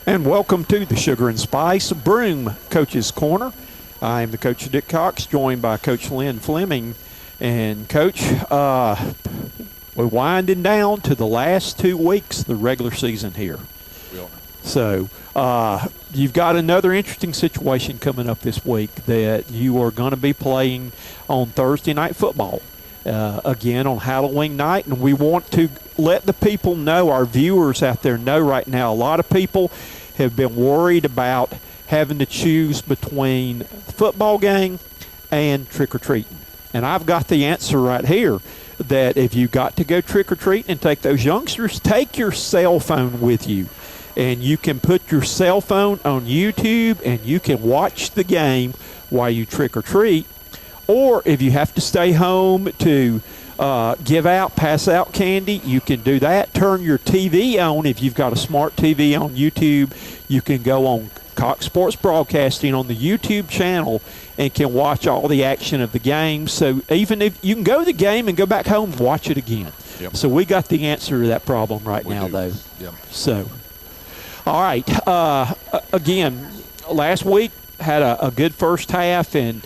And welcome to the Sugar and Spice Broome Coach's Corner. I am the coach, Dick Cox, joined by Coach Lynn Fleming. And, Coach, we're winding down to the last 2 weeks of the regular season here. Yeah. So you've got another interesting situation coming up this week that you are going to be playing on Thursday Night Football. Again on Halloween night, and we want to let the people know, our viewers out there know right now, a lot of people have been worried about having to choose between the football game and trick-or-treating. And I've got the answer right here, that if you got to go trick-or-treating and take those youngsters, take your cell phone with you. And you can put your cell phone on YouTube and you can watch the game while you trick-or-treat. Or if you have to stay home to pass out candy, you can do that. Turn your TV on. If you've got a smart TV on YouTube, you can go on Cox Sports Broadcasting on the YouTube channel and can watch all the action of the game. So even if you can go to the game and go back home and watch it again. Yep. So we got the answer to that problem right now, though. Yep. So, all right. Again, last week had a good first half and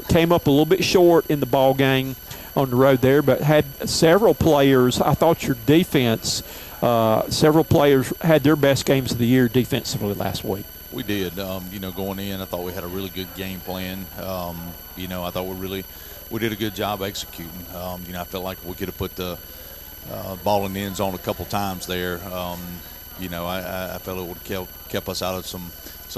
came up a little bit short in the ball game on the road there, but had several players. I thought your defense, several players had their best games of the year defensively last week. We did. Going in, I thought we had a really good game plan. I thought we did a good job executing. I felt like we could have put the ball in the end zone a couple times there. I felt it would have kept us out of some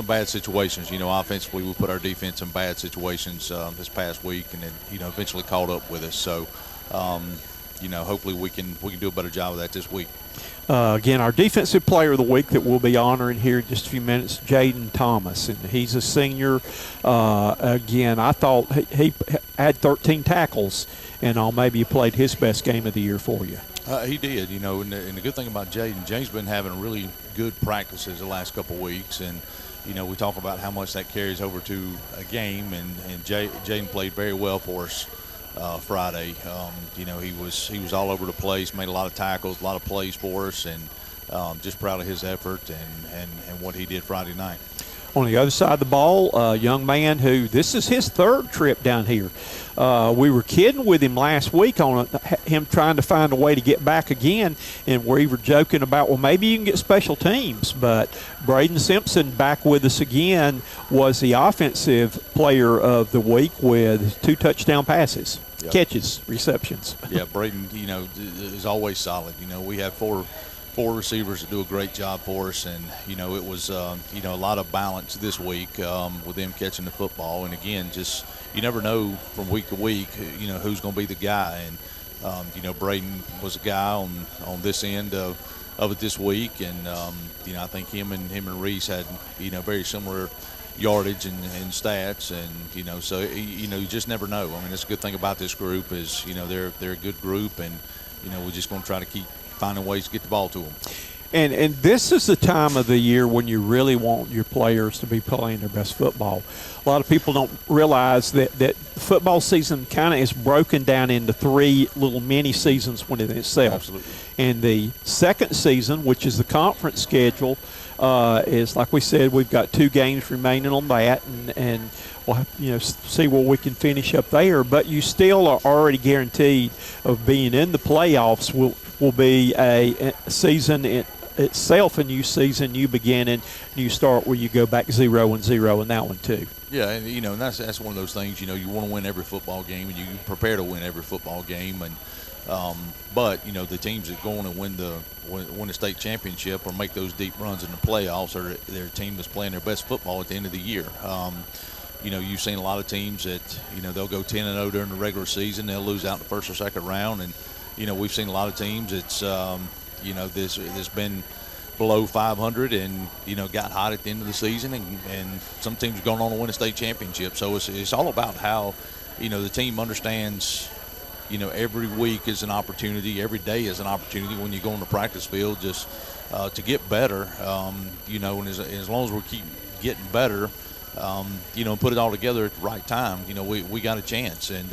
bad situations. Offensively, we put our defense in bad situations this past week, and then eventually caught up with us. So, hopefully we can do a better job of that this week. Again, our defensive player of the week that we'll be honoring here in just a few minutes, Jaden Thomas, and he's a senior. Again, I thought he had 13 tackles, and maybe he played his best game of the year for you. He did, and the good thing about Jaden's been having really good practices the last couple of weeks, and we talk about how much that carries over to a game, and Jaden played very well for us Friday. He was all over the place, made a lot of tackles, a lot of plays for us, and just proud of his effort and what he did Friday night. On the other side of the ball, a young man who this is his third trip down here. We were kidding with him last week on him trying to find a way to get back again, and we were joking about, well, maybe you can get special teams. But Braden Simpson back with us again was the offensive player of the week with 2 touchdown passes, yep. Catches, receptions. Yeah, Braden, is always solid. We have four receivers that do a great job for us, and it was a lot of balance this week with them catching the football. And again, just you never know from week to week who's going to be the guy, and Braden was a guy on this end of it this week, and I think him and Reese had very similar yardage and stats, and so you just never know. I mean, that's a good thing about this group is they're a good group, and we're just going to try to keep finding ways to get the ball to them. And this is the time of the year when you really want your players to be playing their best football. A lot of people don't realize that football season kind of is broken down into 3 little mini seasons within itself. Absolutely. And the second season, which is the conference schedule, is, like we said, we've got 2 games remaining on that, and we'll have, see where we can finish up there. But you still are already guaranteed of being in the playoffs. Will be a season itself, a new season, new beginning, new start where you go back 0-0 in that one too. Yeah, and that's one of those things. You want to win every football game, and you prepare to win every football game, and but the teams that go on and win the state championship or make those deep runs in the playoffs are their team that's playing their best football at the end of the year. You've seen a lot of teams that they'll go 10-0 during the regular season, they'll lose out in the first or second round, and we've seen a lot of teams that's this been below 500 and got hot at the end of the season, and some teams are going on to win a state championship. So it's all about how the team understands every week is an opportunity, every day is an opportunity when you go on the practice field just to get better. And as long as we keep getting better, put it all together at the right time, we got a chance. And,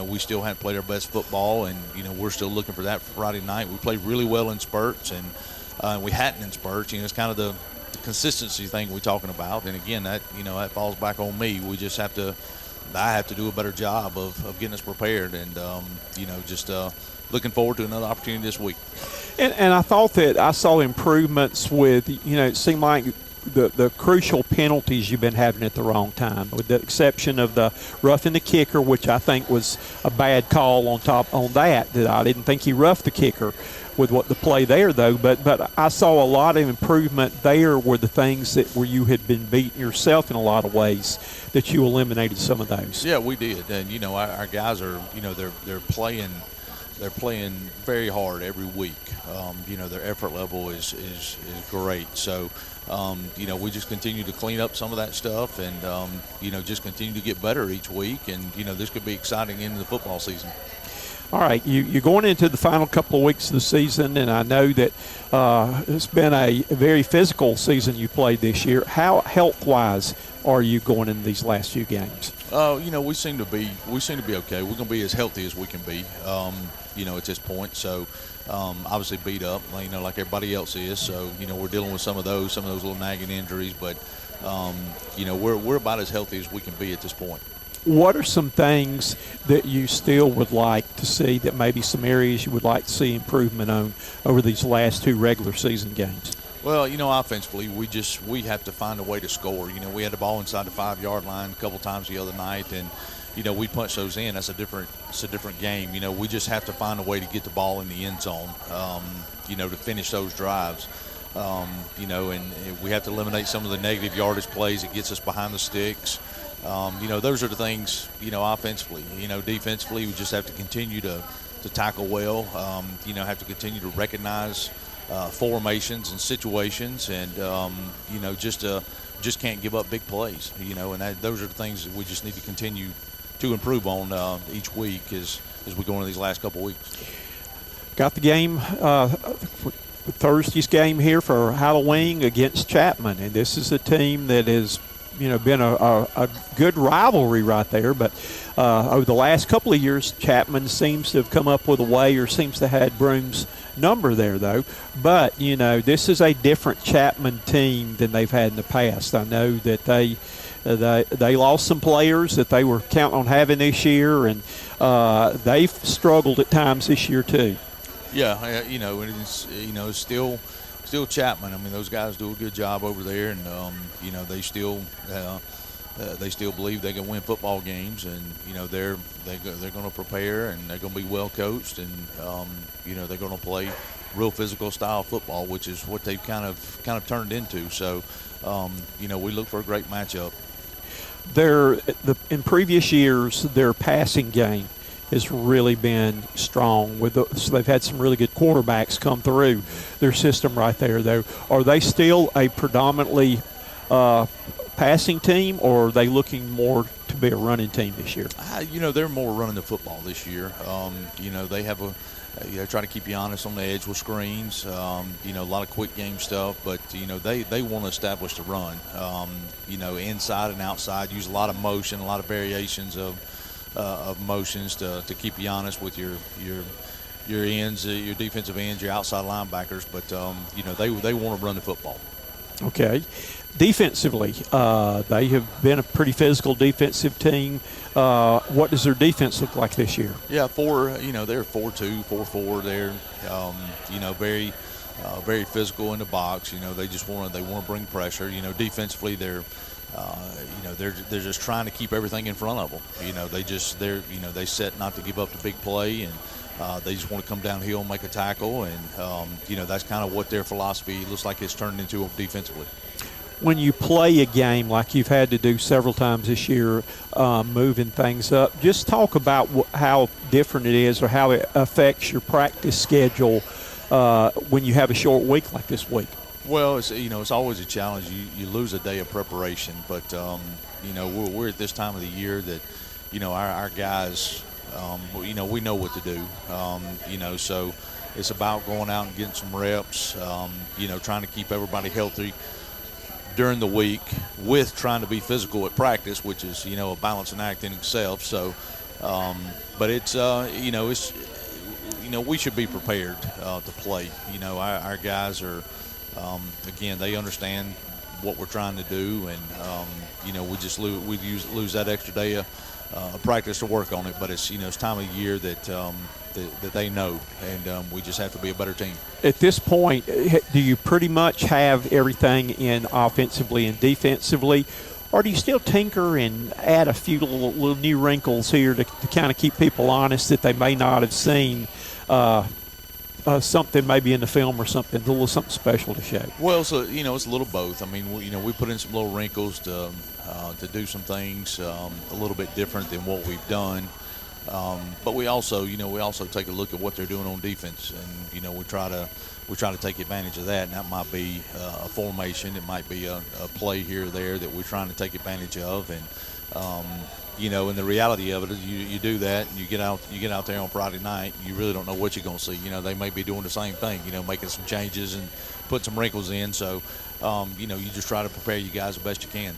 we still haven't played our best football, and, we're still looking for that Friday night. We played really well in spurts, and we hadn't in spurts. It's kind of consistency thing we're talking about. And again, that that falls back on me. We just have to. I have to do a better job of getting us prepared, and just looking forward to another opportunity this week. And I thought that I saw improvements with, it seemed like the crucial penalties you've been having at the wrong time, with the exception of the roughing the kicker, which I think was a bad call on that I didn't think he roughed the kicker with what the play there, though. But I saw a lot of improvement there were the things where you had been beating yourself in a lot of ways, that you eliminated some of those. Yeah, we did. And, our guys are, they're playing very hard every week. Their effort level is great. So, we just continue to clean up some of that stuff and, just continue to get better each week. And, this could be exciting into the football season. All right, you're going into the final couple of weeks of the season, and I know that it's been a very physical season you played this year. How health-wise are you going in these last few games? We seem to be okay. We're going to be as healthy as we can be, at this point. So, obviously beat up, like everybody else is. So, we're dealing with some of those little nagging injuries, but we're about as healthy as we can be at this point. What are some things that you still would like to see, that maybe some areas you would like to see improvement on over these last two regular season games? Well, offensively, we have to find a way to score. We had the ball inside the 5-yard line a couple times the other night, and we punched those in. It's a different game. We just have to find a way to get the ball in the end zone. To finish those drives. And we have to eliminate some of the negative yardage plays that gets us behind the sticks. Those are the things, offensively. Defensively, we just have to continue to tackle well, have to continue to recognize formations and situations, and, just can't give up big plays, and those are the things that we just need to continue to improve on each week as we go into these last couple of weeks. Got the game, Thursday's game here for Halloween against Chapman, and this is a team that has been a good rivalry right there. But over the last couple of years, Chapman seems to have come up with a way, or seems to have had Broome's number there, though. But, this is a different Chapman team than they've had in the past. I know that they lost some players that they were counting on having this year, and they've struggled at times this year too. Yeah, and it's, still Chapman. I mean, those guys do a good job over there, and they still believe they can win football games, and they're going to prepare, and they're going to be well coached, and they're going to play real physical style football, which is what they've kind of turned into. So we look for a great matchup. In previous years, their passing game has really been strong. So they've had some really good quarterbacks come through their system right there, though. Are they still a predominantly passing team, or are they looking more to be a running team this year? They're more running the football this year. They have try to keep you honest on the edge with screens, a lot of quick game stuff, but, they want to establish the run, inside and outside, use a lot of motion, a lot of variations of motions to keep you honest with your ends, your defensive ends, your outside linebackers. But they want to run the football. Okay, defensively, they have been a pretty physical defensive team. What does their defense look like this year? Yeah, they're 4-2, 4-4. They're very physical in the box. They just want to bring pressure. Defensively, they're just trying to keep everything in front of them. They set not to give up the big play, and they just want to come downhill and make a tackle, and that's kind of what their philosophy looks like it's turned into defensively. When you play a game like you've had to do several times this year, moving things up, just talk about how different it is, or how it affects your practice schedule when you have a short week like this week. Well, it's always a challenge. You lose a day of preparation, but we're at this time of the year that our guys, we know what to do. So it's about going out and getting some reps. Trying to keep everybody healthy during the week, with trying to be physical at practice, which is a balancing act in itself. So, but it's we should be prepared to play. Our guys are. Again, they understand what we're trying to do, and we just lose that extra day of practice to work on it. But it's it's time of year that that they know, and we just have to be a better team. At this point, do you pretty much have everything in offensively and defensively, or do you still tinker and add a few little new wrinkles here to kind of keep people honest that they may not have seen something maybe in the film or something, a little something special to show? Well, so it's a little both. I mean, we put in some little wrinkles to do some things a little bit different than what we've done. But we also take a look at what they're doing on defense, and we try to take advantage of that. And that might be a formation, it might be a play here or there that we're trying to take advantage of. And and the reality of it is you do that, and you get out there on Friday night, you really don't know what you're going to see. They may be doing the same thing, making some changes and put some wrinkles in. So you just try to prepare you guys the best you can.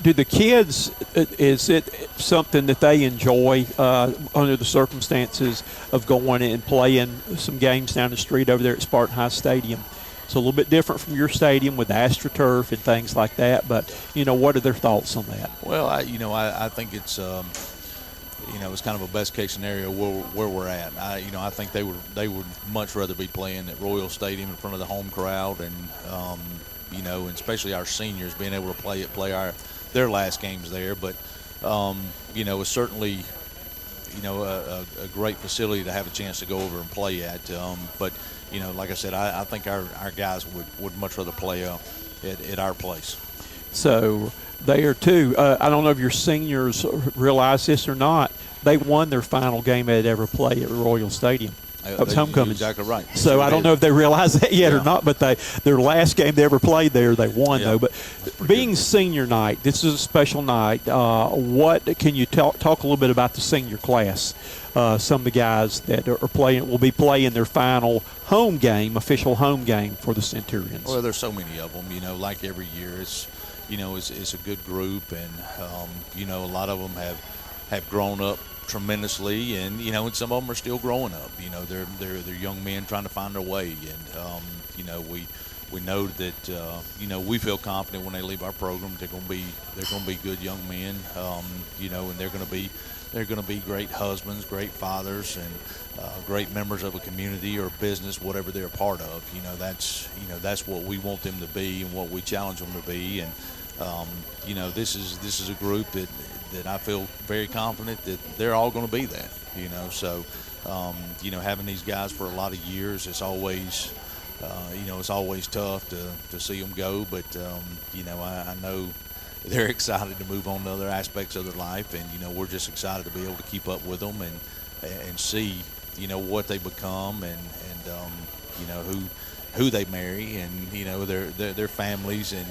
Do the kids, is it something that they enjoy under the circumstances of going and playing some games down the street over there at Spartan High Stadium? It's a little bit different from your stadium with AstroTurf and things like that, but, what are their thoughts on that? Well, I think it's, it's kind of a best-case scenario where we're at. I think they would much rather be playing at Royal Stadium in front of the home crowd, and, and especially our seniors being able to play their last games there. But, it's certainly, a great facility to have a chance to go over and play at. But, like I said, I think our guys would much rather play at our place. So they are too. I don't know if your seniors realize this or not. They won their final game they'd ever play at Royal Stadium. That was homecoming. Exactly right. So sure I don't know if they realize that yet or not, but their last game they ever played there, they won though. But being senior night, this is a special night. What can you talk a little bit about the senior class? Some of the guys that will be playing their final home game, official home game for the Centurions. Well, there's so many of them. Like every year, it's a good group, and a lot of them have grown up tremendously, and and some of them are still growing up. They're young men trying to find their way, and we know that we feel confident when they leave our program they're going to be good young men, and they're going to be great husbands, great fathers, and great members of a community or business, whatever they're a part of. That's what we want them to be and what we challenge them to be. And this is a group that I feel very confident that they're all going to be that. So having these guys for a lot of years, it's always tough to see them go. But I know they're excited to move on to other aspects of their life, and we're just excited to be able to keep up with them and see what they become, and who they marry, and their families, and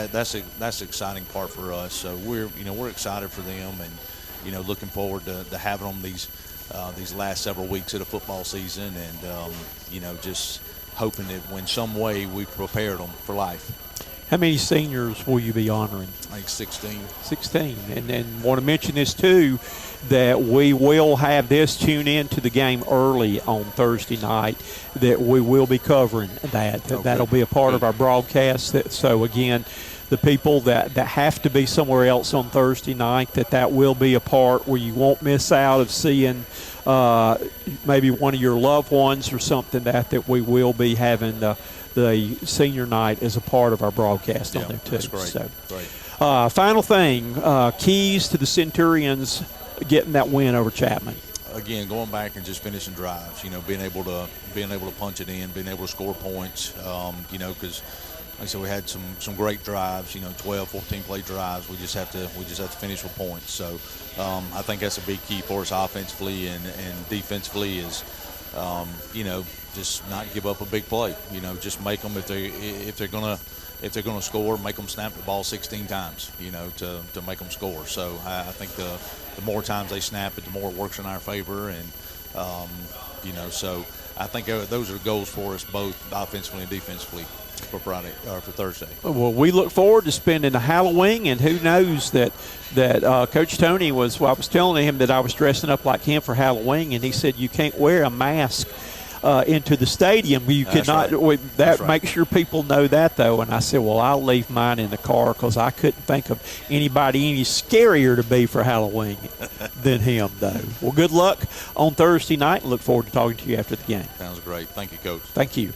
that's the exciting part for us. So we're excited for them, and looking forward to having them these last several weeks of the football season, and just hoping that in some way we've prepared them for life. How many seniors will you be honoring? I think 16. 16. And want to mention this, too, that we will have this tune in to the game early on Thursday night, that we will be covering that. Okay. That'll be a part of our broadcast. So, again, the people that have to be somewhere else on Thursday night, that will be a part where you won't miss out of seeing maybe one of your loved ones or something that we will be having the senior night as a part of our broadcast on there too. That's great. So, great. Final thing, keys to the Centurions getting that win over Chapman. Again, going back and just finishing drives. Being able to punch it in, being able to score points. Because like I said, we had some great drives. 12, 14 play drives. We just have to finish with points. So I think that's a big key for us offensively and defensively is. Just not give up a big play. Just make them if they're gonna score, make them snap the ball 16 times. To make them score. So I think the more times they snap it, the more it works in our favor. And so I think those are the goals for us both offensively and defensively for Friday or for Thursday. Well, we look forward to spending the Halloween, and who knows that Coach Tony was. Well, I was telling him that I was dressing up like him for Halloween, and he said you can't wear a mask into the stadium. You That's cannot. right. That's right. Make sure people know that, though. And I said, well, I'll leave mine in the car because I couldn't think of anybody any scarier to be for Halloween than him, though. Well, good luck on Thursday night. Look forward to talking to you after the game. Sounds great. Thank you, Coach. Thank you.